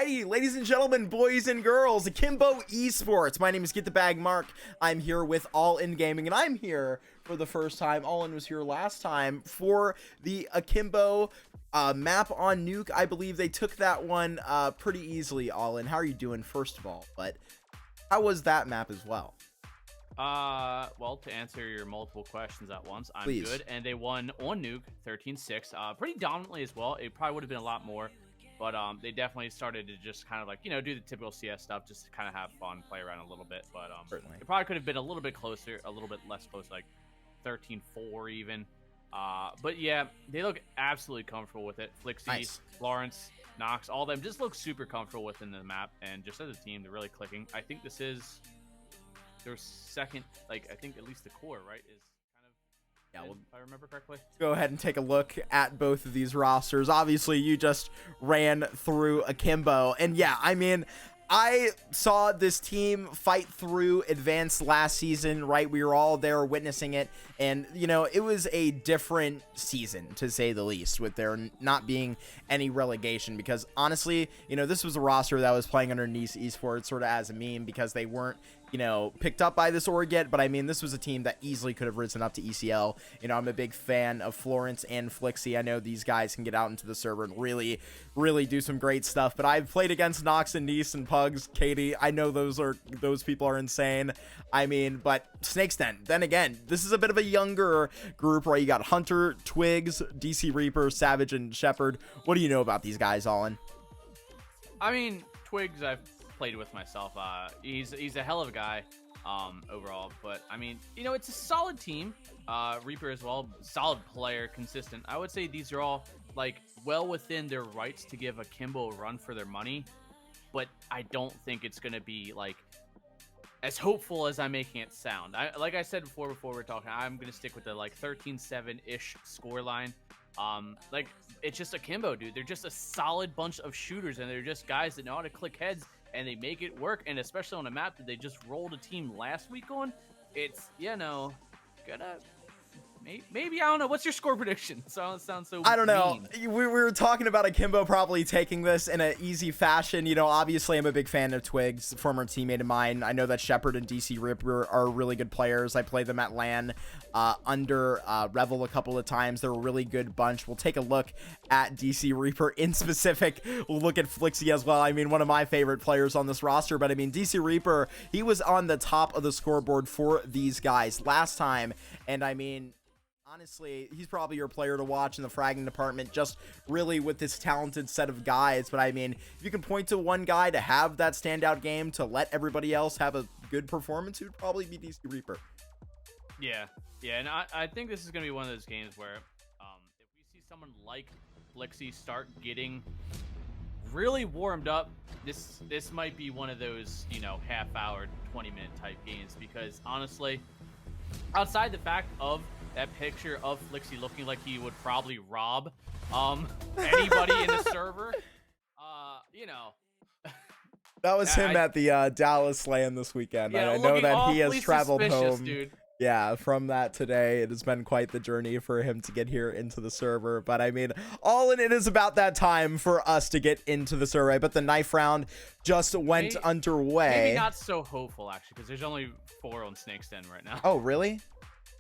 Alrighty, ladies and gentlemen, boys and girls, Akimbo Esports. My name is Get the Bag Mark. I'm here with All In Gaming, and I'm here for the first time. All In was here last time for the Akimbo map on Nuke. I believe they took that one pretty easily, All In. How are you doing, first of all? But how was that map as well? Well, to answer your multiple questions at once, I'm Please. good, and they won on Nuke 13-6, pretty dominantly as well. It probably would have been a lot more, but they definitely started to just kind of like, you know, do the typical CS stuff, just to kind of have fun, play around a little bit. But Certainly. it probably could have been a little bit closer, a little bit less close, like 13-4 even. But yeah, they look absolutely comfortable with it. Flixie, Nice. Lawrence, Knox, all of them just look super comfortable within the map, and just as a team, they're really clicking. I think this is their second, like, I think at least the core, right, is kind of, Yeah, well, if I remember correctly. go ahead and take a look at both of these rosters. Obviously, you just ran through Akimbo, and yeah, I mean, I saw this team fight through advanced last season, right? We were all there witnessing it, and you know, it was a different season, to say the least, with there not being any relegation, because honestly, you know, this was a roster that was playing under ESEA Esports sort of as a meme, because they weren't, you know, picked up by this org yet. But I mean, this was a team that easily could have risen up to ECL. You know, I'm a big fan of Florence and Flixie. I know these guys can get out into the server and really do some great stuff. But I've played against Nox and Nice and Pugs, Katie. I know those people are insane. I mean, but Snake's Den, then again, this is a bit of a younger group, where you got Hunter, Twigs, DC Reaper, Savage, and Shepherd. What do you know about these guys, All In? I mean, Twigs, I've played with myself. He's a hell of a guy overall, but I mean, you know, it's a solid team. Reaper as well, solid player, consistent. I would say these are all like well within their rights to give Akimbo a run for their money, but I don't think it's going to be like as hopeful as I'm making it sound. Like I said before we're talking, I'm going to stick with the like 13-7-ish score line. Like, it's just Akimbo, dude. They're just a solid bunch of shooters, and they're just guys that know how to click heads, and they make it work. And especially on a map that they just rolled a team last week on, it's, you know, gonna maybe I don't know. What's your score prediction? So I don't sound so I don't know. mean. We were talking about Akimbo probably taking this in an easy fashion. You know, obviously I'm a big fan of Twigs, former teammate of mine. I know that Shepherd and DC Reaper are really good players. I played them at LAN under Revel a couple of times. They're a really good bunch. We'll take a look at DC Reaper in specific. We'll look at Flixie as well. I mean, one of my favorite players on this roster. But I mean, DC Reaper, he was on the top of the scoreboard for these guys last time. And I mean, honestly, he's probably your player to watch in the fragging department, just really with this talented set of guys. But I mean, if you can point to one guy to have that standout game to let everybody else have a good performance, it would probably be DC Reaper. Yeah, and I think this is going to be one of those games where if we see someone like Flixie start getting really warmed up, this might be one of those, you know, half-hour, 20-minute type games, because honestly, outside the fact of that picture of Flixie looking like he would probably rob anybody in the server, you know. That was him at the Dallas LAN this weekend. Yeah, I know that he has awfully traveled suspicious, home. dude. Yeah, from that today. It has been quite the journey for him to get here into the server. But I mean, All In, it is about that time for us to get into the server. But the knife round just went underway. Maybe not so hopeful, actually, because there's only 4 on Snake's Den right now. Oh, really?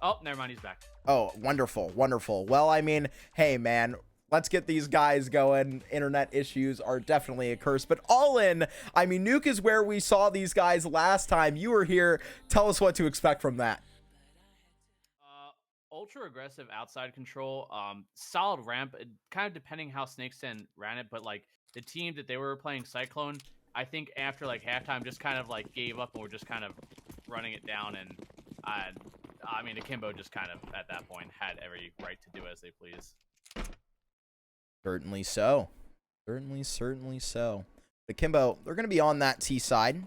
Oh, never mind, he's back. Oh, wonderful, wonderful. Well, I mean, hey, man, let's get these guys going. Internet issues are definitely a curse. But All In, I mean, Nuke is where we saw these guys last time. You were here. Tell us what to expect from that. Ultra aggressive outside control, solid ramp, kind of depending how Snake's Den ran it, but like the team that they were playing Cyclone, I think after like halftime just kind of like gave up and were just kind of running it down, and I mean, Akimbo just kind of at that point had every right to do as they please. Certainly so. Certainly so. Akimbo, they're going to be on that T side.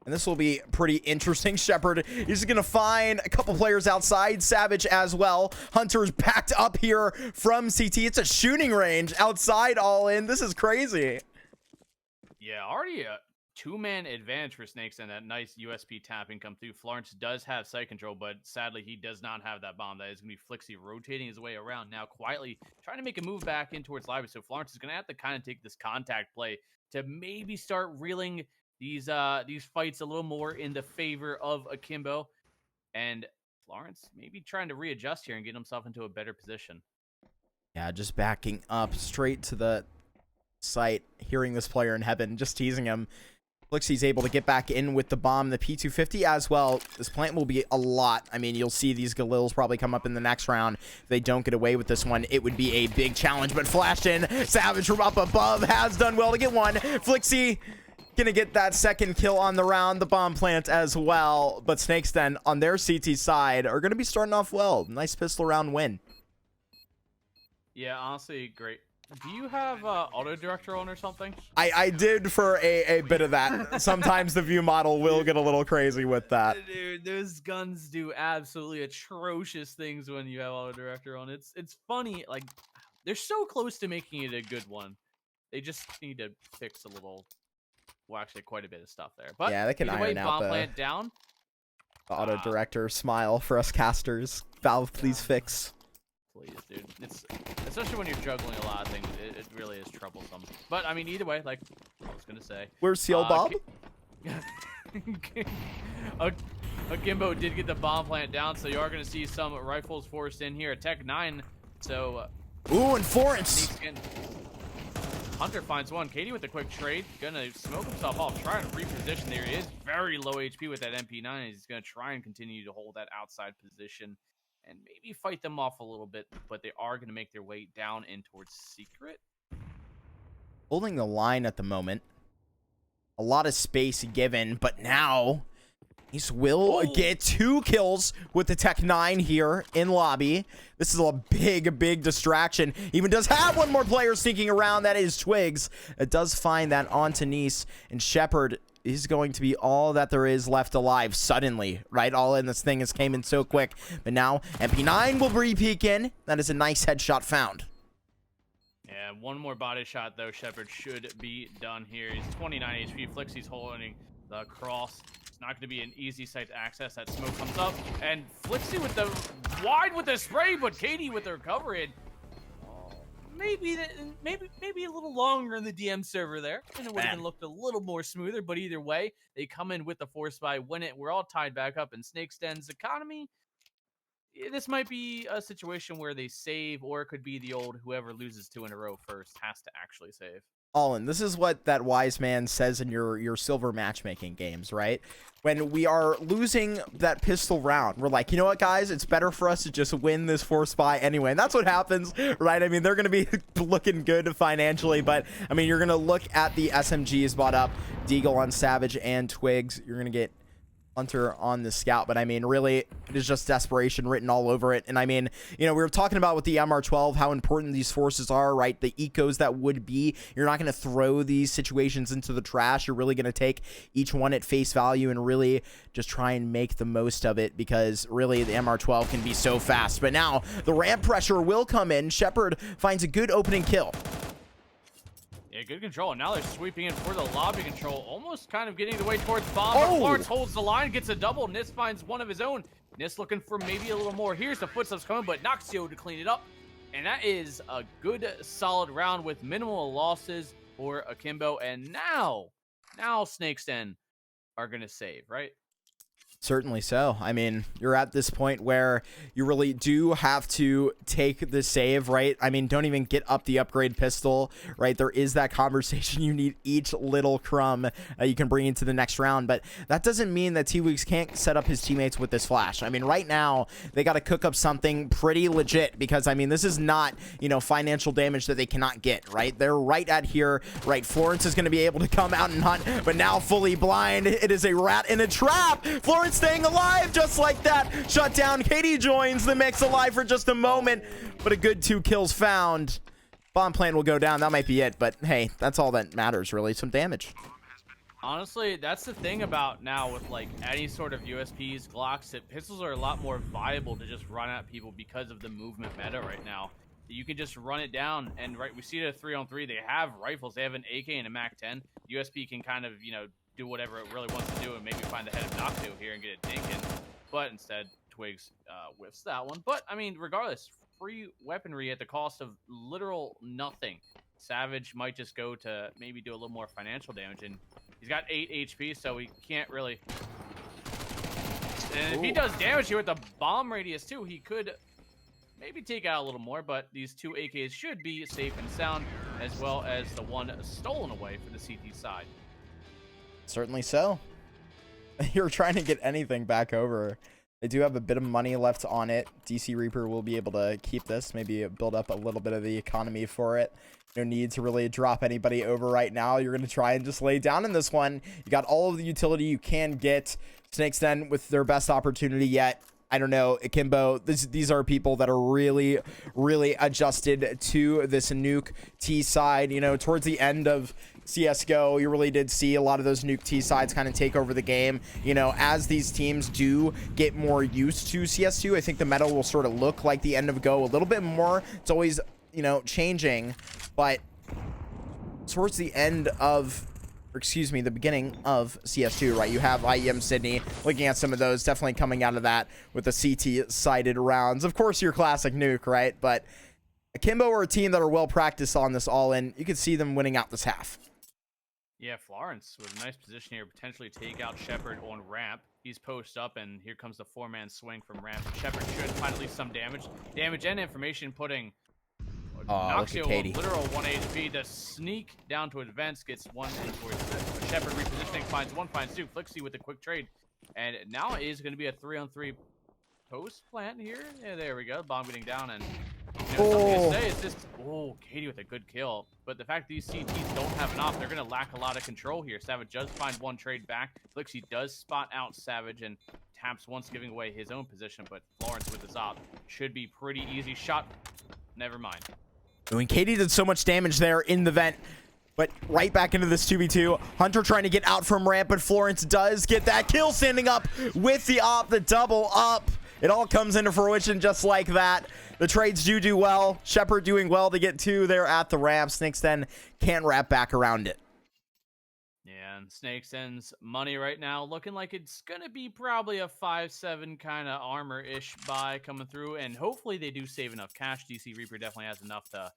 And this will be pretty interesting. Shepherd is going to find a couple players outside. Savage as well. Hunter's backed up here from CT. It's a shooting range outside, All In. This is crazy. Yeah, already two-man advantage for Snakes and that nice USP tapping come through. Florence does have site control, but sadly he does not have that bomb. That is going to be Flixie rotating his way around now, quietly trying to make a move back in towards Live. So Florence is going to have to kind of take this contact play to maybe start reeling these fights a little more in the favor of Akimbo. And Florence maybe trying to readjust here and get himself into a better position. Yeah, just backing up straight to the site, hearing this player in heaven, just teasing him. Looks he's able to get back in with the bomb, the P250 as well. This plant will be a lot. I mean, you'll see these Galils probably come up in the next round. If they don't get away with this one, it would be a big challenge, but flashed in. Savage from up above has done well to get one. Flixie gonna get that second kill on the round, the bomb plant as well. But Snakes then on their CT side are gonna be starting off well. Nice pistol round win. Yeah, honestly, great. Do you have auto director on or something? I did for a bit of that. Sometimes the view model will get a little crazy with that. Dude, those guns do absolutely atrocious things when you have auto director on. It's funny, like they're so close to making it a good one. They just need to fix a little, well, actually quite a bit of stuff there. But yeah, they can iron out bomb plant down. The auto director smile for us casters. Valve, please fix. Please, dude. It's especially when you're juggling a lot of things. It really is troublesome. But I mean, either way, like I was gonna say, where's Seal Bob? Akimbo did get the bomb plant down, so you are gonna see some rifles forced in here. Tech 9. So ooh, and Florence. Hunter finds one. Katie with a quick trade, gonna smoke himself off, trying to reposition there. He is very low HP with that MP9. He's gonna try and continue to hold that outside position and maybe fight them off a little bit, but they are going to make their way down in towards Secret. Holding the line at the moment. A lot of space given, but now Ace will get 2 kills with the Tech 9 here in lobby. This is a big distraction. Even does have one more player sneaking around. That is Twigs. It does find that onto Nice, and Shepard is going to be all that there is left alive suddenly, right? All in this thing has came in so quick. But now MP9 will re-peek in. That is a nice headshot found. Yeah, one more body shot, though. Shepard should be done here. He's 29 HP. Flixie's holding the cross. It's not going to be an easy site to access. That smoke comes up. And Flixie with the wide with the spray, but Katie with the recovery. Maybe a little longer in the DM server there, and it would have looked a little more smoother. But either way, they come in with the force buy, win it. We're all tied back up in Snake's Den's economy. This might be a situation where they save, or it could be the old whoever loses 2 in a row first has to actually save. Allen, this is what that wise man says in your silver matchmaking games, right? When we are losing that pistol round, we're like, you know what, guys? It's better for us to just win this force buy anyway. And that's what happens, right? I mean, they're going to be looking good financially, but, I mean, you're going to look at the SMGs bought up, Deagle on Savage and Twigs. You're going to get Hunter on the Scout, but I mean, really, it is just desperation written all over it. And I mean, you know, we were talking about with the MR12 how important these forces are, right? The ecos that would be, you're not going to throw these situations into the trash. You're really going to take each one at face value and really just try and make the most of it, because really the MR12 can be so fast. But now the ramp pressure will come in. Shepard finds a good opening kill. Yeah, good control. And now they're sweeping in for the lobby control, almost kind of getting the way towards bomb. But Florence holds the line, gets a double. Nis finds one of his own. Nis looking for maybe a little more. Here's the footsteps coming, but Noxio to clean it up. And that is a good, solid round with minimal losses for Akimbo. And now Snake's Den are going to save, right? Certainly so. I mean, you're at this point where you really do have to take the save, right? I mean, don't even get up the upgrade pistol, right? There is that conversation. You need each little crumb you can bring into the next round, but that doesn't mean that T-Weeks can't set up his teammates with this flash. I mean, right now, they got to cook up something pretty legit, because, I mean, this is not, you know, financial damage that they cannot get, right? They're right at here, right? Florence is going to be able to come out and hunt, but now fully blind. It is a rat in a trap. Florence staying alive just like that. Shut down. Katie joins the mix, alive for just a moment, but a good 2 kills found. Bomb plant will go down. That might be it, but hey, that's all that matters, really. Some damage. Honestly, that's the thing about now with like any sort of USPs, Glocks, that pistols are a lot more viable to just run at people because of the movement meta right now. You can just run it down, and right, we see it at 3-on-3. They have rifles. They have an AK and a MAC-10. USP can kind of, you know, do whatever it really wants to do and maybe find the head of Noctu here and get it dinking. But instead, Twigs whiffs that one. But, I mean, regardless, free weaponry at the cost of literal nothing. Savage might just go to maybe do a little more financial damage. And he's got 8 HP, so he can't really... And if he does damage here with the bomb radius, too, he could maybe take out a little more. But these 2 AKs should be safe and sound, as well as the one stolen away for the CT side. Certainly so. You're trying to get anything back over. They do have a bit of money left on it. DC Reaper will be able to keep this, maybe build up a little bit of the economy for it. No need to really drop anybody over right now. You're going to try and just lay down in this one. You got all of the utility you can get. Snake's Den with their best opportunity yet. I don't know, Akimbo, these are people that are really, really adjusted to this nuke T side. You know, towards the end of CSGO, you really did see a lot of those nuke T sides kind of take over the game. You know, as these teams do get more used to CS2, I think the meta will sort of look like the end of Go a little bit more. It's always, you know, changing, but towards the end of... excuse me, the beginning of CS2, right? You have IEM Sydney looking at some of those, definitely coming out of that with the CT-sided rounds. Of course, your classic nuke, right? But Akimbo are a team that are well practiced on this all-in. You could see them winning out this half. Yeah, Florence with a nice position here, potentially take out Shepard on ramp. He's post up, and here comes the 4-man swing from ramp. Shepard should find at least some damage and information, putting Noxio with literal 1 HP. The sneak down to advance gets one in towards Shepard repositioning, finds one, finds two. Flixie with a quick trade, and now it is going to be a 3-on-3 post plant here. Yeah, there we go. Bomb getting down, and you know, something to say is just Katie with a good kill. But the fact these CTs don't have an op, they're going to lack a lot of control here. Savage does find one trade back. Flixie does spot out Savage and taps once, giving away his own position. But Florence with his op should be pretty easy. Shot, never mind. I mean, Katie did so much damage there in the vent, but right back into this 2v2. Hunter trying to get out from ramp, but Florence does get that kill, standing up with the op, the double up. It all comes into fruition just like that. The trades do well. Shepard doing well to get 2 there at the ramp. Snake's Den can't wrap back around it. Yeah, and Snake's Den's money right now looking like it's going to be probably a 5-7 kind of armor-ish buy coming through, and hopefully they do save enough cash. DC Reaper definitely has enough to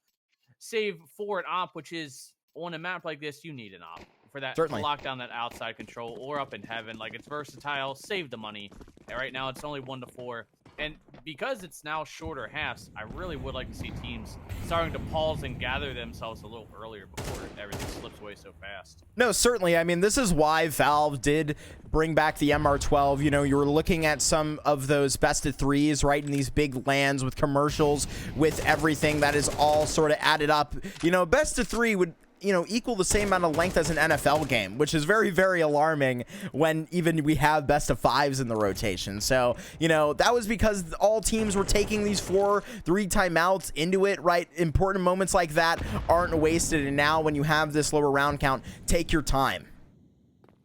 save for an op, which is, on a map like this, you need an op for that. Certainly. To lock down that outside control, or up in heaven. Like, it's versatile, save the money. And right now it's only 1 to 4. And because it's now shorter halves, I really would like to see teams starting to pause and gather themselves a little earlier before everything slips away so fast. No, certainly. I mean, this is why Valve did bring back the MR12. You know, you were looking at some of those best of 3s, right, in these big lands with commercials, with everything that is all sort of added up. You know, best of 3 would, you know, equal the same amount of length as an NFL game, which is very, very alarming when even we have best of 5s in the rotation. So, you know, that was because all teams were taking these 4-3 timeouts into it, right? Important moments like that aren't wasted. And now when you have this lower round count, take your time.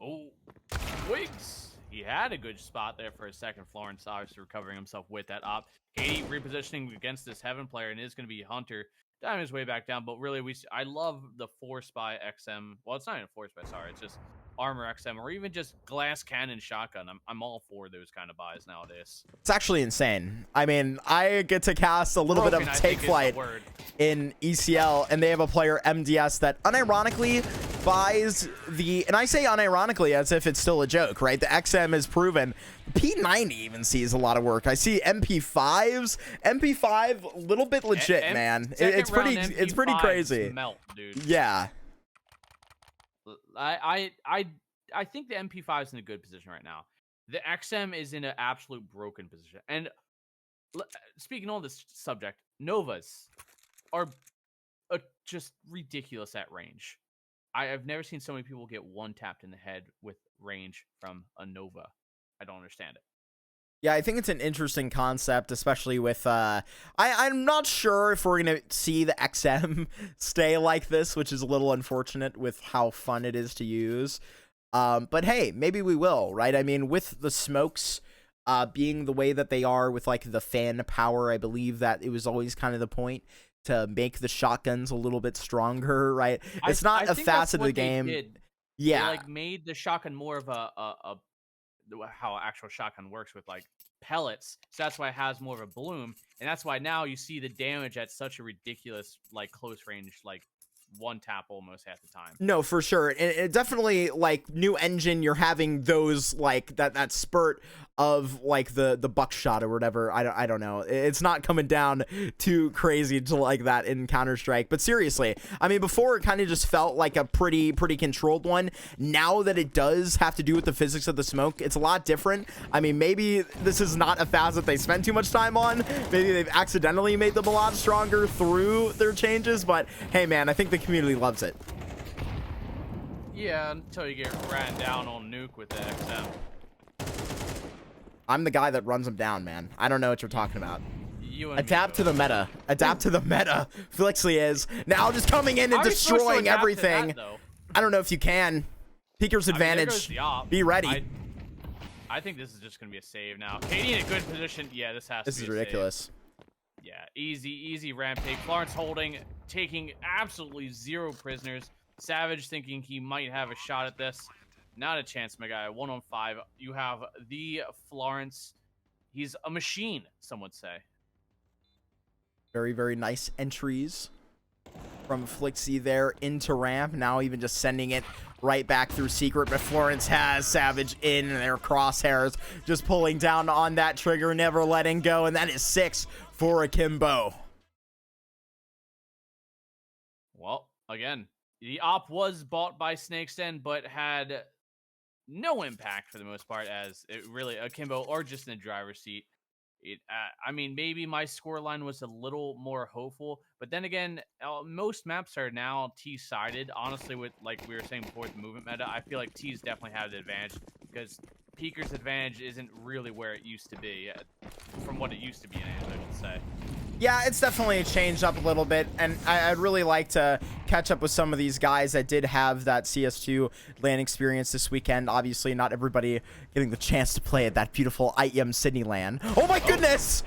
Oh, Twigs. He had a good spot there for a second. Florence obviously recovering himself with that op. Katie repositioning against this Heaven player, and it is going to be Hunter. Diving his way back down, but really, I love the Force by XM. Well, it's not even Force by, sorry. It's just Armor XM, or even just Glass Cannon Shotgun. I'm all for those kind of buys nowadays. It's actually insane. I mean, I get to cast a little bit of Take Flight in ECL, and they have a player, MDS, that unironically buys the, and I say unironically as if it's still a joke, right? The XM is proven. P90 even sees a lot of work. I see MP5s. MP5, a little bit legit, man. It's pretty crazy. Melt, dude. Yeah. I think the MP5 is in a good position right now. The XM is in an absolute broken position. And speaking on this subject, Novas are just ridiculous at range. I have never seen so many people get one tapped in the head with range from a Nova. I don't understand it. Yeah, I think it's an interesting concept, especially with, I'm not sure if we're going to see the XM stay like this, which is a little unfortunate with how fun it is to use. But hey, maybe we will, right? I mean, with the smokes being the way that they are with, like, the fan power, I believe that it was always kind of the point to make the shotguns a little bit stronger, right? It's not a facet of the game. Yeah. They like made the shotgun more of a how actual shotgun works with like pellets. So that's why it has more of a bloom, and that's why now you see the damage at such a ridiculous like close range, like one tap almost half the time. No, for sure. And it definitely, like, new engine, you're having those, like, that spurt of, like, the buckshot or whatever. I don't know. It's not coming down too crazy to like that in Counter-Strike. But seriously, I mean, before it kind of just felt like a pretty controlled one. Now that it does have to do with the physics of the smoke, it's a lot different. I mean, maybe this is not a phase that they spend too much time on. Maybe they've accidentally made them a lot stronger through their changes. But hey, man, I think the community loves it. Yeah, until you get ran down on nuke with the XM. I'm the guy that runs them down, man. I don't know what you're talking about. You and Adapt to me the meta. Adapt to the meta. Flixley is now just coming in and destroying everything. That, I don't know if you can. Peeker's advantage. Be ready. I think this is just gonna be a save now. Katie in a good position. Yeah, this has to be. This is ridiculous. Save. Yeah, easy rampage. Florence holding, taking absolutely zero prisoners. Savage thinking he might have a shot at this. Not a chance, my guy. 1 on 5. You have the Florence. He's a machine, some would say. Very nice entries from Flixie there into ramp. Now even just sending it right back through secret. But Florence has Savage in their crosshairs. Just pulling down on that trigger, never letting go. And that is 6 for Akimbo. Well, again, the op was bought by Snake's Den, but had no impact for the most part, as it really Akimbo or just in the driver's seat. I mean, maybe my scoreline was a little more hopeful, but then again, most maps are now T-sided. Honestly, with like we were saying before, the movement meta, I feel like T's definitely have the advantage because Peeker's advantage isn't really where it used to be, from what it used to be in it, I should say. Yeah, it's definitely changed up a little bit, and I'd really like to catch up with some of these guys that did have that CS2 LAN experience this weekend. Obviously, not everybody getting the chance to play at that beautiful IEM Sydney LAN. Oh my goodness!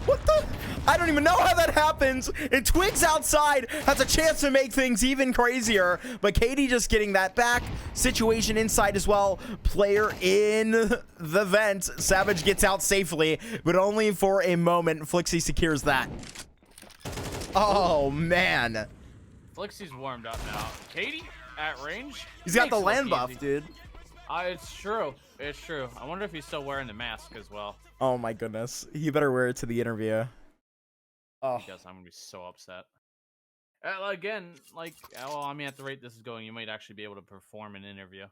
What the? I don't even know how that happens. And Twigs outside has a chance to make things even crazier. But Katie just getting that back. Situation inside as well. Player in the vent. Savage gets out safely, but only for a moment. Flixie secures that. Oh, man. Flixie's warmed up now. Katie at range. He's got the land buff, easy. dude. It's true. It's true. I wonder if he's still wearing the mask as well. Oh my goodness. He better wear it to the interview. Oh. Yes, I'm gonna be so upset. Again, like, well, I mean, at the rate this is going, you might actually be able to perform an interview.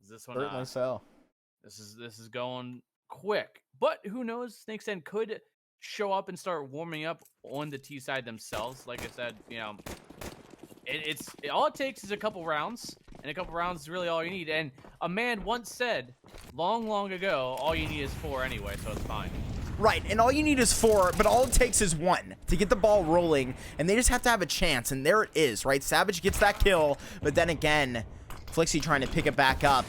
Is this one? Certainly so. This is going quick, but who knows? Snake's Den could show up and start warming up on the T side themselves. Like I said, you know, all it takes is a couple rounds. And a couple rounds is really all you need. And a man once said, long ago, all you need is 4 anyway, so it's fine. Right, and all you need is 4, but all it takes is 1 to get the ball rolling, and they just have to have a chance, and there it is, right? Savage gets that kill, but then again, Flixie trying to pick it back up.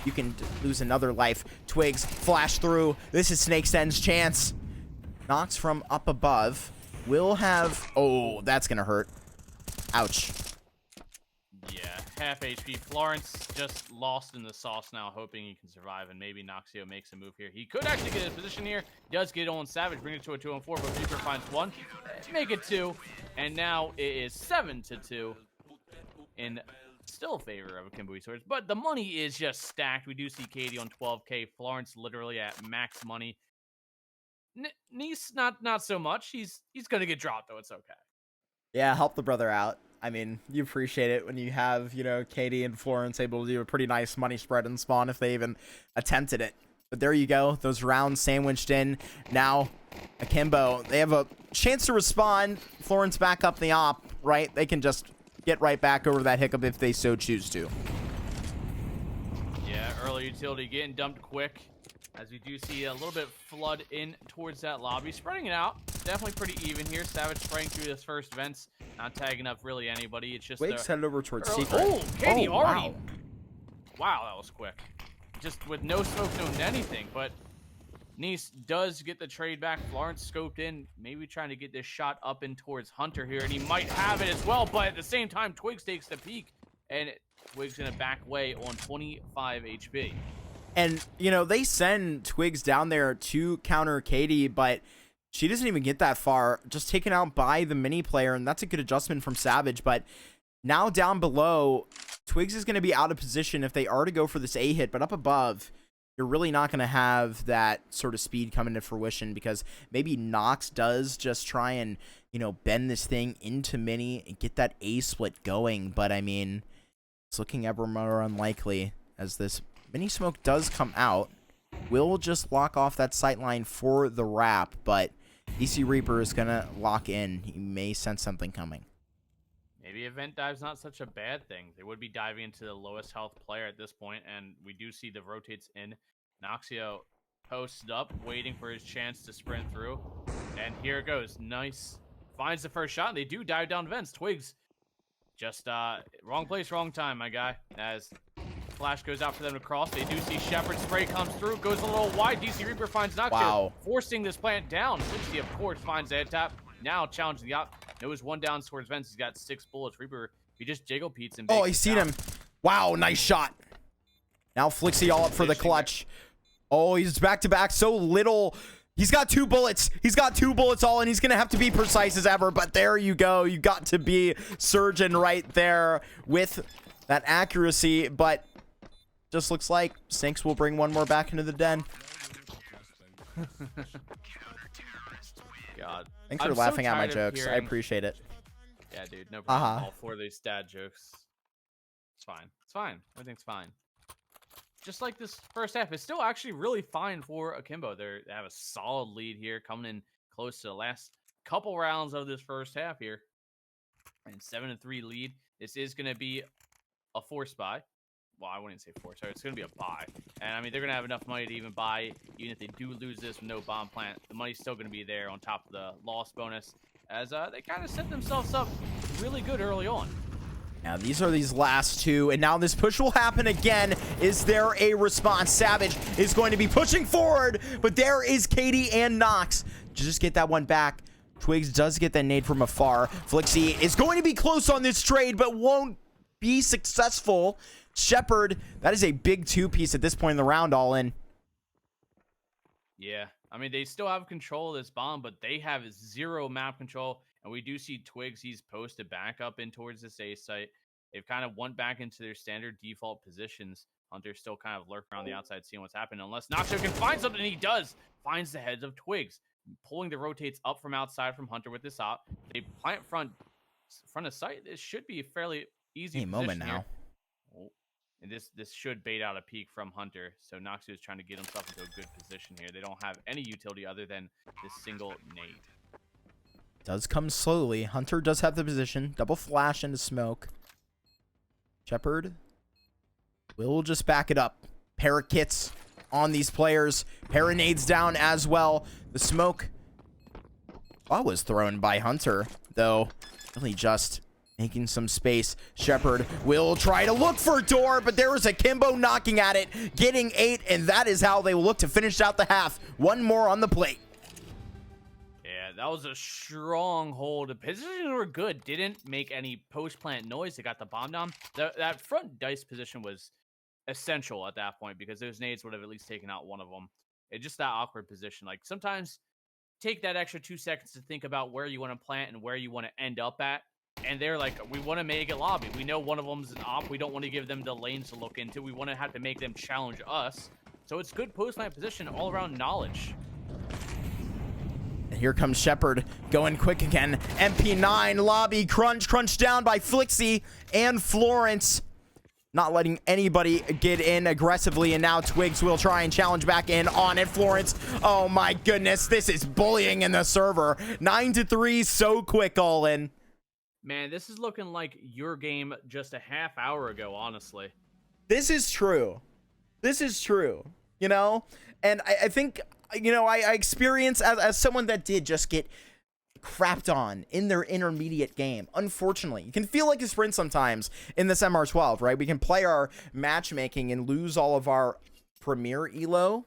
You can lose another life. Twigs flash through. This is Snake's Den's chance. Knocks from up above. Will have... Oh, that's going to hurt. Ouch. Yeah, half HP. Florence just lost in the sauce now, hoping he can survive, and maybe Noxio makes a move here. He could actually get in position here. He does get on Savage, bring it to a 2-on-4, but Reaper finds 1. Make it 2, and now it is 7-2 in still favor of Akimbo Esports. But the money is just stacked. We do see Katie on 12K, Florence literally at max money. Nice, not so much. He's gonna get dropped though. It's okay. Yeah, help the brother out. I mean, you appreciate it when you have, you know, Katie and Florence able to do a pretty nice money spread in spawn if they even attempted it. But there you go. Those rounds sandwiched in. Now, Akimbo, they have a chance to respond. Florence back up the op, right? They can just get right back over that hiccup if they so choose to. Yeah, early utility getting dumped quick. As we do see a little bit flood in towards that lobby. Spreading it out. Definitely pretty even here. Savage spraying through this first vents. Not tagging up really anybody. It's just Wake's headed over towards secret. Oh, Katie already. Wow. Wow, that was quick. Just with no smoke, no anything. But Nice does get the trade back. Florence scoped in. Maybe trying to get this shot up in towards Hunter here. And he might have it as well. But at the same time, Twigs takes the peek. and Twigs gonna back away on 25 HP. And, you know, they send Twigs down there to counter Katie, but she doesn't even get that far. Just taken out by the mini player, and that's a good adjustment from Savage. But now down below, Twigs is going to be out of position if they are to go for this A hit. But up above, you're really not going to have that sort of speed come into fruition, because maybe Nox does just try and, you know, bend this thing into mini and get that A split going. But, I mean, it's looking ever more unlikely as this mini smoke does come out. Will just lock off that sight line for the wrap, but EC Reaper is going to lock in. He may sense something coming. Maybe event dive's not such a bad thing. They would be diving into the lowest health player at this point, and we do see the rotates in. Noxio posted up, waiting for his chance to sprint through. And here it goes. Nice. Finds the first shot. They do dive down vents. Twigs just wrong place, wrong time, my guy. As flash goes out for them to cross. They do see Shepard spray comes through, goes a little wide. DC Reaper finds Noxio, forcing this plant down. Flixie, of course, finds the head tap. Now challenging the op. Knows one down towards vents. He's got 6 bullets. Reaper, he just jiggle peats and he's seen him. Wow, nice shot. Now Flixie all up for the clutch. Oh, he's back to back. So little. He's got 2 bullets. He's got 2 bullets all, and he's going to have to be precise as ever. But there you go. You got to be surgeon right there with that accuracy. But just looks like Sinks will bring one more back into the den. God. Thanks for laughing at my jokes. I appreciate it. Yeah, dude. No problem. All 4 of these dad jokes. It's fine. It's fine. Everything's fine. Just like this first half, it's still actually really fine for Akimbo. They have a solid lead here, coming in close to the last couple rounds of this first half here. And 7-3 lead. This is going to be a force buy. Well, I wouldn't say force. Sorry, it's going to be a buy. And, I mean, they're going to have enough money to even buy. Even if they do lose this with no bomb plant, the money's still going to be there on top of the loss bonus. As they kind of set themselves up really good early on. Now, these are these last 2, and now this push will happen again. Is there a response? Savage is going to be pushing forward, but there is Katie and Nox. Just get that one back. Twigs does get that nade from afar. Flixie is going to be close on this trade, but won't be successful. Shepard, that is a big 2-piece at this point in the round, all in. Yeah, I mean, they still have control of this bomb, but they have 0 map control. And we do see Twigs, he's posted back up in towards this A site. They've kind of went back into their standard default positions. Hunter's still kind of lurking around the outside, seeing what's happening. Unless Noxio can find something, he does. Finds the heads of Twigs, pulling the rotates up from outside from Hunter with this op. They plant front of sight. This should be a fairly easy moment now. Oh, and this should bait out a peek from Hunter. So Noxio is trying to get himself into a good position here. They don't have any utility other than this single nade. Does come slowly. Hunter does have the position. Double flash into smoke. Shepard will just back it up. Parakits on these players. Paranades down as well. The smoke was thrown by Hunter, though really just making some space. Shepard will try to look for a door, but there is Akimbo knocking at it, getting 8, and that is how they will look to finish out the half. One more on the plate. That was a strong hold. The positions were good. Didn't make any post-plant noise. They got the bomb down. That front dice position was essential at that point because those nades would have at least taken out one of them. It's just that awkward position. Like, sometimes take that extra 2 seconds to think about where you want to plant and where you want to end up at. And they're like, we want to make it lobby. We know one of them's an op. We don't want to give them the lanes to look into. We want to have to make them challenge us. So it's good post-plant position, all-around knowledge. Here comes Shepard going quick again. MP9 lobby crunch down by Flixie and Florence. Not letting anybody get in aggressively, and now Twigs will try and challenge back in on it. Florence, oh my goodness, this is bullying in the server. 9-3, so quick all in. Man, this is looking like your game just a half hour ago, honestly. This is true. This is true, you know? And I think, you know, I experience as someone that did just get crapped on in their intermediate game. Unfortunately, you can feel like a sprint sometimes in this MR12, right? We can play our matchmaking and lose all of our premier elo.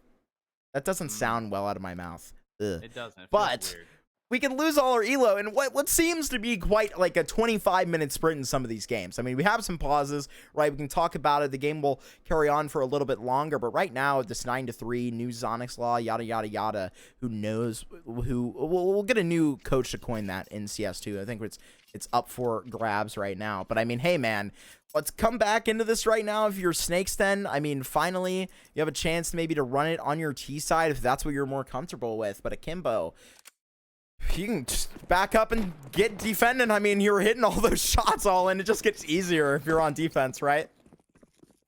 That doesn't sound well out of my mouth. Ugh. It doesn't. It but weird. we can lose all our elo in what seems to be quite like a 25-minute sprint in some of these games. I mean, we have some pauses, right? We can talk about it. The game will carry on for a little bit longer, but right now, this 9-3 new Zonix law, yada yada yada. Who knows? We'll get a new coach to coin that in CS2. I think it's up for grabs right now. But I mean, hey man, let's come back into this right now. If you're Snakes, then I mean, finally you have a chance maybe to run it on your T side if that's what you're more comfortable with. But Akimbo, you can just back up and get defending. I mean, you're hitting all those shots all in. It just gets easier if you're on defense, right?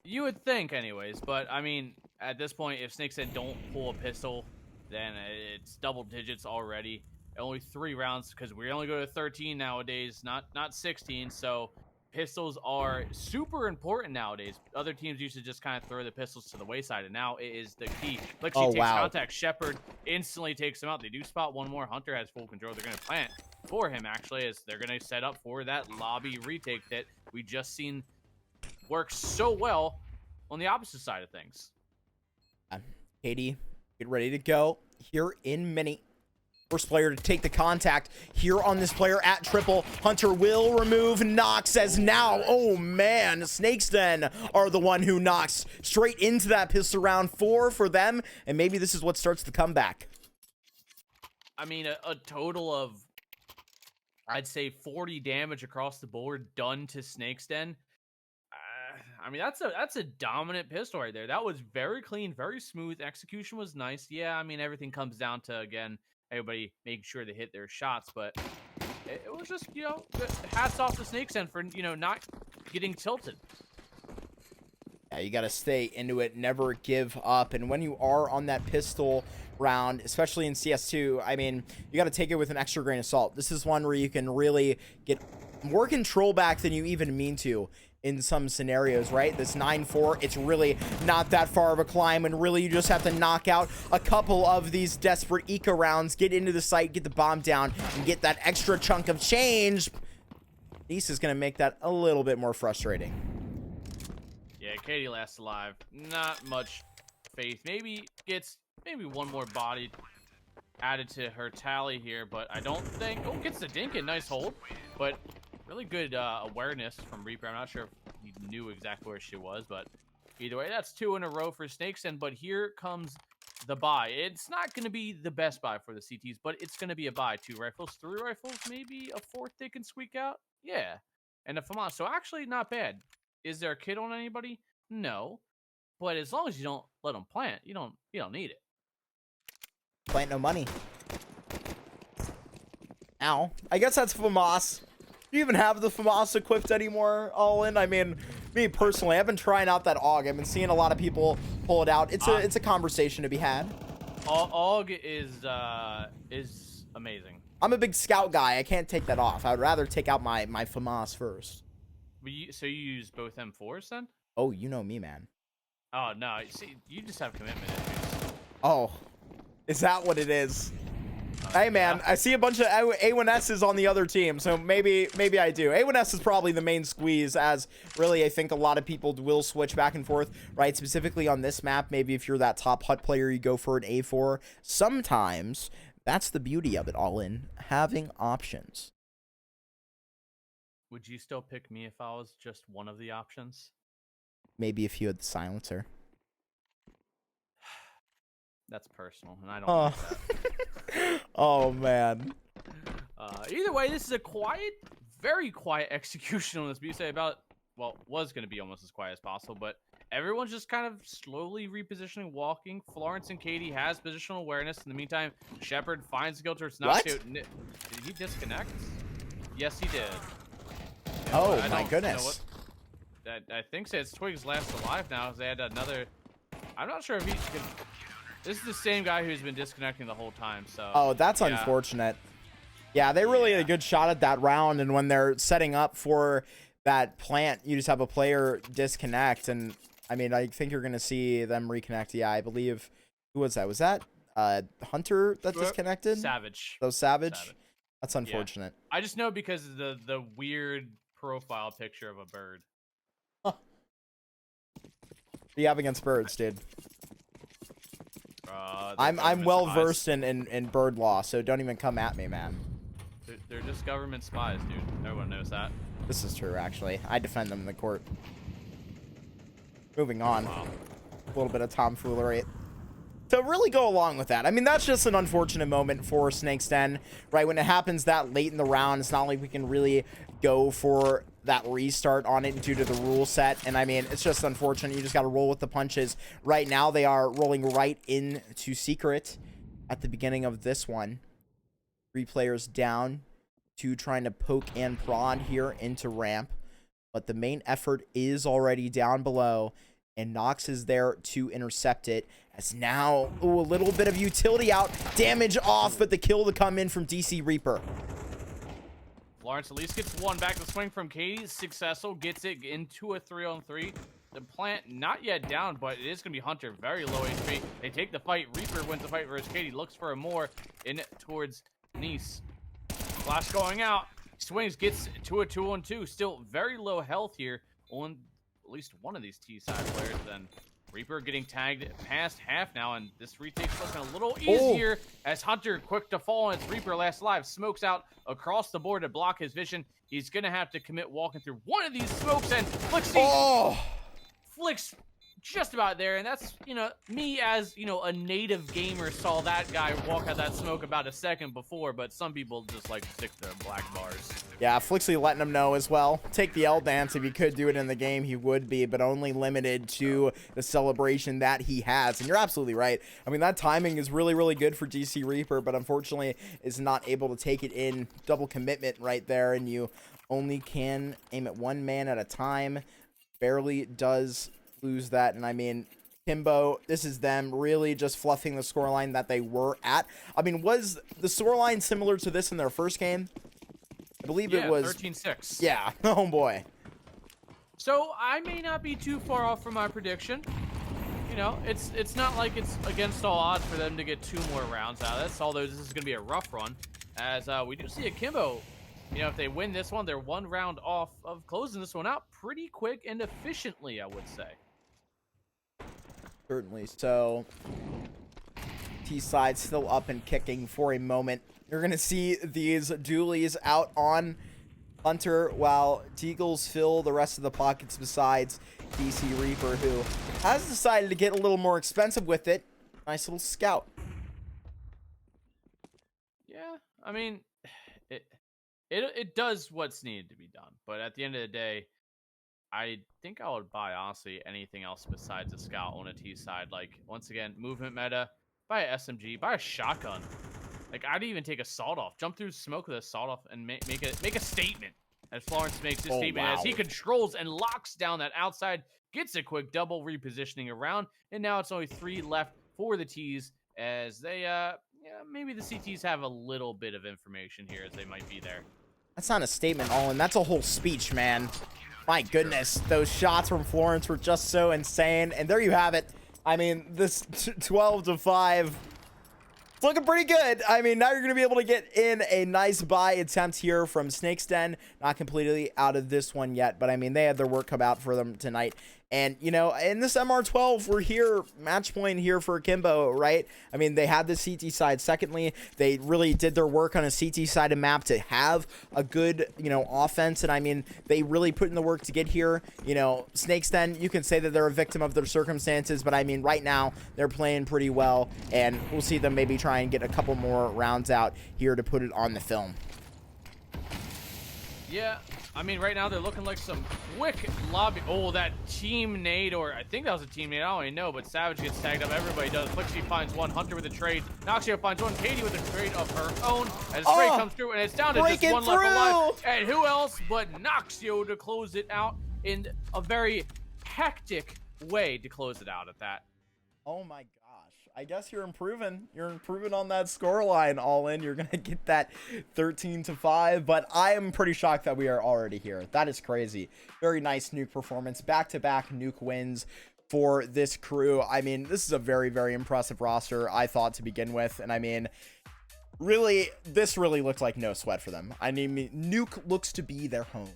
You would think anyways, but I mean, at this point, if Snakes don't pull a pistol, then it's double digits already. Only 3 rounds because we only go to 13 nowadays, not 16. So pistols are super important nowadays. Other teams used to just kind of throw the pistols to the wayside, and now it is the key. Like she takes contact. Shepard instantly takes him out. They do spot one more. Hunter has full control. They're going to plant for him, actually, as they're going to set up for that lobby retake that we just seen work so well on the opposite side of things. Katie, get ready to go here in mini. First player to take the contact here on this player at triple. Hunter will remove Knox as now, oh man, Snakes then are the one who knocks straight into that pistol round. 4 for them, and maybe this is what starts the comeback. I mean, a total of, I'd say 40 damage across the board done to Snakes Den. I mean, that's a dominant pistol right there. That was very clean, very smooth. Execution was nice. Yeah, I mean, everything comes down to, again, everybody making sure they hit their shots, but it was just, you know, hats off to Snakes Den for, you know, not getting tilted. Yeah, you got to stay into it, never give up. And when you are on that pistol round, especially in CS2, I mean, you got to take it with an extra grain of salt. This is one where you can really get more control back than you even mean to in some scenarios, right? This 9-4, it's really not that far of a climb, and really you just have to knock out a couple of these desperate eco rounds, get into the site, get the bomb down, and get that extra chunk of change. Nice is going to make that a little bit more frustrating. Yeah, Katie lasts alive. Not much faith. Maybe gets one more body added to her tally here, but I don't think... Oh, gets the dink in. Nice hold. But really good awareness from Reaper. I'm not sure if he knew exactly where she was, but either way, that's 2 in a row for Snakes. But here comes the buy. It's not going to be the best buy for the CTs, but it's going to be a buy. 2 rifles, 3 rifles, maybe a 4th they can squeak out. Yeah. And a FAMAS. So actually not bad. Is there a kit on anybody? No. But as long as you don't let them plant, you don't need it. Plant no money. Ow. I guess that's FAMAS. Do you even have the FAMAS equipped anymore, All In? I mean, me personally, I've been trying out that AUG. I've been seeing a lot of people pull it out. It's a conversation to be had. AUG is amazing. I'm a big scout guy. I can't take that off. I would rather take out my FAMAS first. So you use both M4s then? Oh, you know me, man. Oh, no. See, you just have commitment issues. Oh, is that what it is? Hey, man, I see a bunch of A1Ss on the other team, so maybe I do. A1S is probably the main squeeze, as really I think a lot of people will switch back and forth, right? Specifically on this map, maybe if you're that top HUT player, you go for an A4. Sometimes that's the beauty of it, All In, having options. Would you still pick me if I was just one of the options? Maybe if you had the silencer. That's personal, and I don't like that. Oh, man. Either way, this is a quiet, very quiet execution on this BSA about, well, was going to be almost as quiet as possible, but everyone's just kind of slowly repositioning, walking. Florence and Katie has positional awareness. In the meantime, Shepard finds the kill towards Knox. Did he disconnect? Yes, he did. Oh, my goodness. I think so. It's Twig's last alive now. They had another... I'm not sure if he can... This is the same guy who's been disconnecting the whole time, so... Oh, that's unfortunate. Yeah, they really had a good shot at that round, and when they're setting up for that plant, you just have a player disconnect, and, I mean, I think you're going to see them reconnect. Yeah, I believe... Who was that? Was that Hunter that disconnected? Savage. That was Savage? That's unfortunate. Yeah. I just know because of the weird profile picture of a bird. Huh. What do you have against birds, dude? I'm well versed in bird law, so don't even come at me, man. They're just government spies, dude. Everyone knows that. This is true, actually. I defend them in the court. Moving on. Wow. A little bit of tomfoolery. To really go along with that, I mean, that's just an unfortunate moment for Snake's Den, right? When it happens that late in the round, it's not like we can really go for that restart on it due to the rule set. And I mean, it's just unfortunate. You just got to roll with the punches. Right now, they are rolling right into Secret at the beginning of this one. 3 players down, 2 trying to poke and prod here into ramp. But the main effort is already down below, and Nox is there to intercept it. As now, ooh, a little bit of utility out, damage off, but the kill to come in from DC Reaper. Lawrence at least gets one back. The swing from Katie is successful, gets it into a 3-on-3. The plant not yet down, but it is going to be Hunter, very low HP. They take the fight. Reaper wins the fight versus Katie, looks for a more in towards Nice. Flash going out. Swings, gets to a 2-on-2. Still very low health here on at least one of these T-side players. Then Reaper getting tagged past half now, and this retake's looking a little easier as Hunter quick to fall, and it's Reaper last alive. Smokes out across the board to block his vision. He's going to have to commit walking through one of these smokes, and Flicks just about there. And that's, you know, me as, you know, a native gamer saw that guy walk out that smoke about a second before, but some people just like to stick to black bars. Yeah, Flixley letting him know as well. Take the L dance. If he could do it in the game, he would be, but only limited to the celebration that he has. And you're absolutely right. I mean, that timing is really, really good for DC Reaper, but unfortunately is not able to take it in. Double commitment right there, and you only can aim at one man at a time. Barely does lose that. And I mean, Akimbo, this is them really just fluffing the scoreline that they were at. I mean, was the scoreline similar to this in their first game? I believe it was 13-6. Yeah. Oh boy. So I may not be too far off from my prediction. You know, it's not like it's against all odds for them to get 2 more rounds out of this, although this is going to be a rough run, as we do see Akimbo. You know, if they win this one, they're 1 round off of closing this one out pretty quick and efficiently, I would say. Certainly. So, T-side still up and kicking for a moment. You're going to see these dualies out on Hunter while Deagles fill the rest of the pockets besides DC Reaper, who has decided to get a little more expensive with it. Nice little scout. Yeah, I mean, it does what's needed to be done, but at the end of the day, I think I would buy, honestly, anything else besides a scout on a T side. Like, once again, movement meta, buy a SMG, buy a shotgun. Like, I'd even take a sawed off, jump through smoke with a sawed off, and make a statement. As Florence makes his statement, as he controls and locks down that outside, gets a quick double repositioning around, and now it's only 3 left for the T's, as they, yeah, maybe the CTs have a little bit of information here, as they might be there. That's not a statement, Olin. That's a whole speech, man. My goodness, those shots from Florence were just so insane. And there you have it. I mean, this 12-5, it's looking pretty good. I mean, now you're going to be able to get in a nice buy attempt here from Snake's Den. Not completely out of this one yet, but I mean, they had their work cut out for them tonight. And, you know, in this MR12, we're here, match point here for Akimbo, right? I mean, they had the CT side. Secondly, they really did their work on a CT side of map to have a good, you know, offense. And I mean, they really put in the work to get here. You know, Snake's Den, you can say that they're a victim of their circumstances, but I mean, right now, they're playing pretty well. And we'll see them maybe try and get a couple more rounds out here to put it on the film. Yeah, I mean, right now they're looking like some quick lobby. Oh, that team nade, or I think that was a team nade. I don't even know, but Savage gets tagged up. Everybody does. Flixie finds one. Hunter with a trade. Noxio finds one. Katie with a trade of her own. As trade comes through, and it's down to just one left alive. And who else but Noxio to close it out in a very hectic way to close it out at that. Oh my gosh. I guess you're improving. You're improving on that scoreline, all in. You're going to get that 13-5, but I am pretty shocked that we are already here. That is crazy. Very nice nuke performance. Back-to-back nuke wins for this crew. I mean, this is a very, very impressive roster, I thought, to begin with. And I mean, really, this really looked like no sweat for them. I mean, nuke looks to be their home.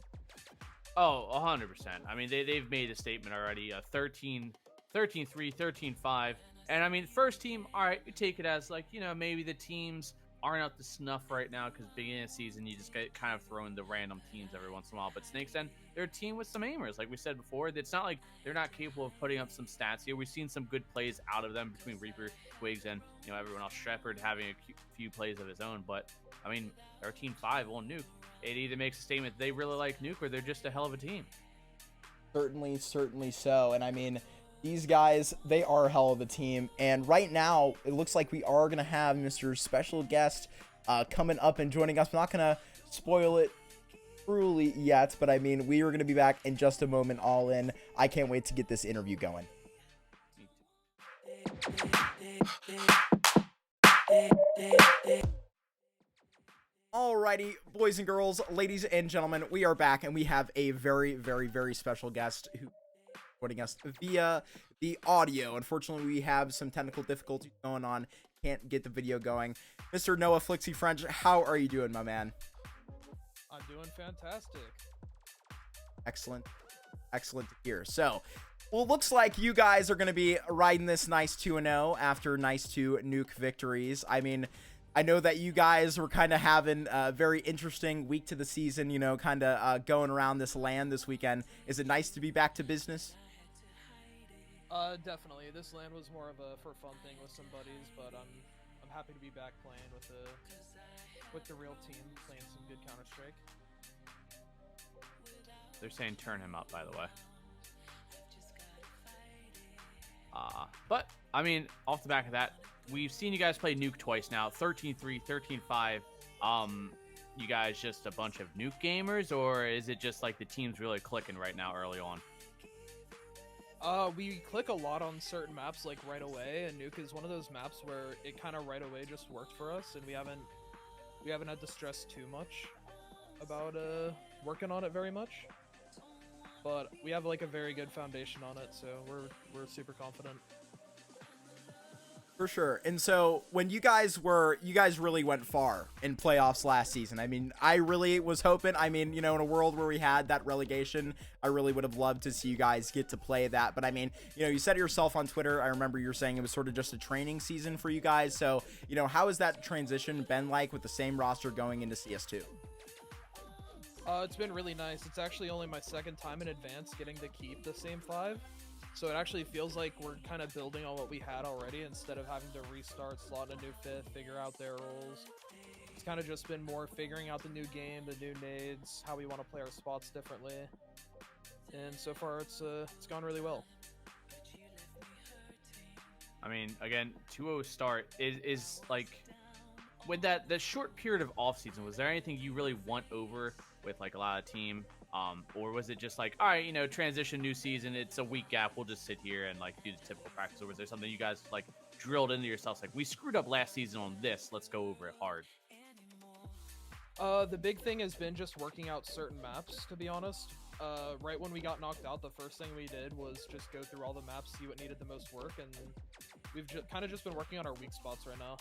Oh, 100%. I mean, they've made a statement already. 13-3, 13-5. And I mean, first team, all right, you take it as like, maybe the teams aren't up to snuff right now because beginning of the season, you just get kind of thrown the random teams every once in a while. But Snake's Den, they're a team with some aimers. Like we said before, it's not like they're not capable of putting up some stats here. We've seen some good plays out of them between Reaper, Twigs, and, everyone else. Shepard having a few plays of his own. But, I mean, they're Team 5 on Nuke. It either makes a statement they really like Nuke or they're just a hell of a team. Certainly so. And I mean, these guys, they are a hell of a team. And right now, it looks like we are going to have Mr. Special Guest coming up and joining us. I'm not going to spoil it truly yet, but I mean, we are going to be back in just a moment, all in. I can't wait to get this interview going. Alrighty, boys and girls, ladies and gentlemen, we are back, and we have a very, very, very special guest who is joining us via the audio. Unfortunately, we have some technical difficulties going on. Can't get the video going. Mr. Noah Flixie French, how are you doing, my man? I'm doing fantastic. Excellent to hear. So, well, looks like you guys are going to be riding this nice 2-0 after nice 2 Nuke victories. I mean, I know that you guys were kind of having a very interesting week to the season, kind of going around this land this weekend. Is it nice to be back to business? Definitely. This land was more of a for fun thing with some buddies, but I'm happy to be back playing with the real team, playing some good Counter-Strike. They're saying turn him up, by the way. But, I mean, off the back of that, we've seen you guys play Nuke twice now, 13-3, 13-5. You guys just a bunch of Nuke gamers, or is it just like the team's really clicking right now early on? We click a lot on certain maps like right away, and Nuke is one of those maps where it kind of right away just worked for us, and we haven't had to stress too much about working on it very much. But we have like a very good foundation on it, so we're super confident. For sure. And so when you guys really went far in playoffs last season. I mean, I really was hoping, in a world where we had that relegation, I really would have loved to see you guys get to play that. But I mean, you said it yourself on Twitter. I remember you were saying it was sort of just a training season for you guys. So, how has that transition been like with the same roster going into CS2? It's been really nice. It's actually only my second time in advance getting to keep the same 5. So it actually feels like we're kind of building on what we had already instead of having to restart, slot a new 5th, figure out their roles. It's kind of just been more figuring out the new game, the new nades, how we want to play our spots differently. And so far it's gone really well. I mean, again, 2-0 start is like, with that short period of offseason, was there anything you really want over with like a lot of team? Or was it just like, all right, transition, new season, it's a week gap, we'll just sit here and like do the typical practice? Or was there something you guys like drilled into yourselves, like, we screwed up last season on this, let's go over it hard? The big thing has been just working out certain maps, to be honest. Right when we got knocked out, the first thing we did was just go through all the maps, see what needed the most work, and we've kind of just been working on our weak spots right now.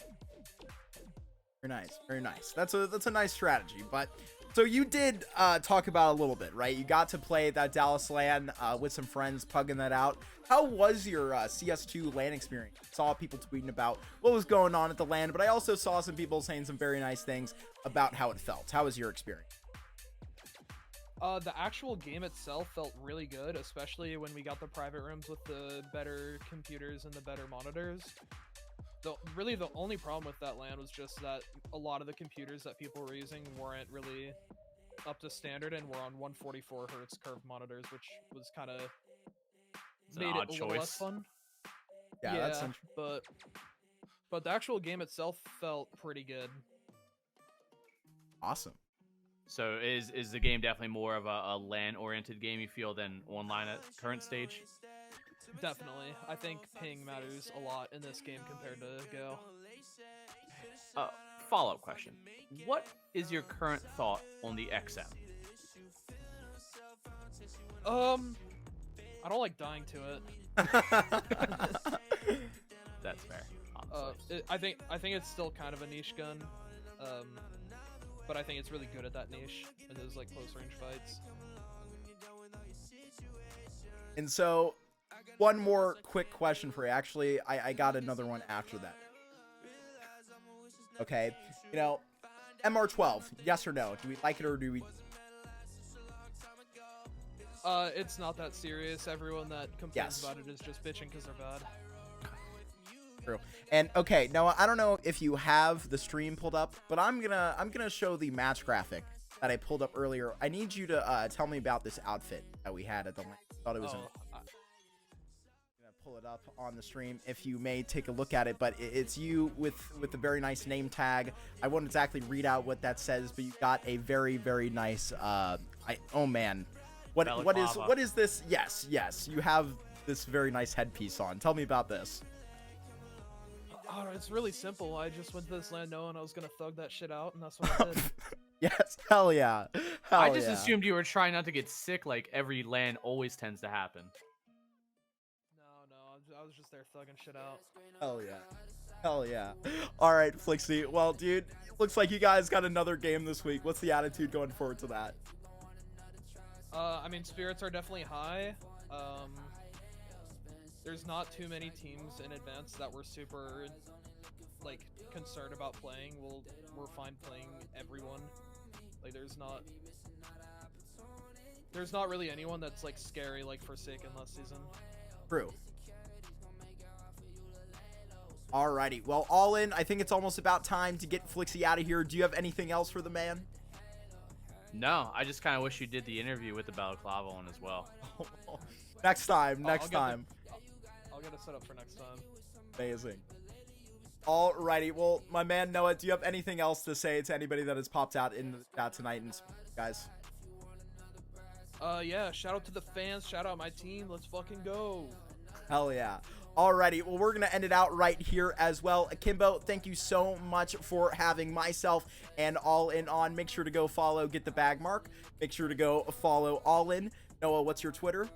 Very nice. That's a nice strategy. But so you did talk about a little bit, right? You got to play that Dallas LAN with some friends, pugging that out. How was your CS2 LAN experience? Saw people tweeting about what was going on at the LAN, but I also saw some people saying some very nice things about how it felt. How was your experience? The actual game itself felt really good, especially when we got the private rooms with the better computers and the better monitors. Really the only problem with that LAN was just that a lot of the computers that people were using weren't really up to standard and were on 144 hertz curved monitors, which was kind of made it a little less fun. Yeah, that's but the actual game itself felt pretty good. Awesome. So is the game definitely more of a LAN-oriented game, you feel, than online at current stage? Definitely. I think ping matters a lot in this game compared to Go. Follow-up question. What is your current thought on the XM? I don't like dying to it. That's fair, honestly. I think it's still kind of a niche gun. But I think it's really good at that niche in those like close range fights. And so one more quick question for you. Actually, I got another one after that. Okay, you know, MR12, yes or no? Do we like it or do we? It's not that serious. Everyone that complains Yes. about it is just bitching because they're bad. True. And okay, Noah, I don't know if you have the stream pulled up, but I'm gonna show the match graphic that I pulled up earlier. I need you to tell me about this outfit that we had at the. Thought it was. I'm gonna pull it up on the stream if you may take a look at it, but it's you with a very nice name tag. I won't exactly read out what that says, but you got a very nice. Oh man, what is this? Yes, you have this very nice headpiece on. Tell me about this. Oh, it's really simple. I just went to this land knowing I was gonna thug that shit out, and that's what I did. Yes, hell yeah. I just assumed you were trying not to get sick like every LAN always tends to happen. No, I was just there thugging shit out. Hell yeah. All right, Flixie. Well, dude, looks like you guys got another game this week. What's the attitude going forward to that? I mean, spirits are definitely high. There's not too many teams in advance that we're super, like, concerned about playing. We're fine playing everyone. Like, there's not really anyone that's, like, scary, like Forsaken last season. True. Alrighty. Well, all in. I think it's almost about time to get Flixie out of here. Do you have anything else for the man? No, I just kind of wish you did the interview with the balaclava one as well. Next time. I'll get it set up for next time. Amazing. Alrighty. Well, my man Noah, do you have anything else to say to anybody that has popped out in the chat tonight, and guys? Yeah. Shout out to the fans. Shout out my team. Let's fucking go. Hell yeah. Alrighty, well, we're going to end it out right here as well. Akimbo, thank you so much for having myself and All In on. Make sure to go follow Get the Bag Mark. Make sure to go follow All In. Noah, what's your Twitter?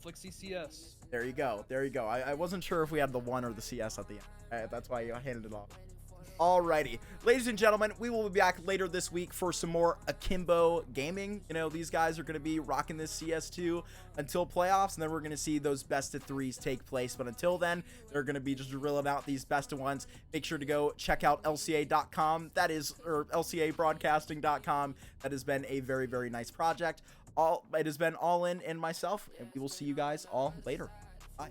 Flixie CS. There you go. I wasn't sure if we had the 1 or the CS at the end. That's why you handed it off. Alrighty, ladies and gentlemen, we will be back later this week for some more Akimbo gaming. You know, these guys are going to be rocking this CS2 until playoffs, and then we're going to see those best of 3s take place. But until then, they're going to be just drilling out these best of 1s. Make sure to go check out LCA.com. That is, or LCA Broadcasting.com. That has been a very nice project. It has been All In and myself, and we will see you guys all later. Bye.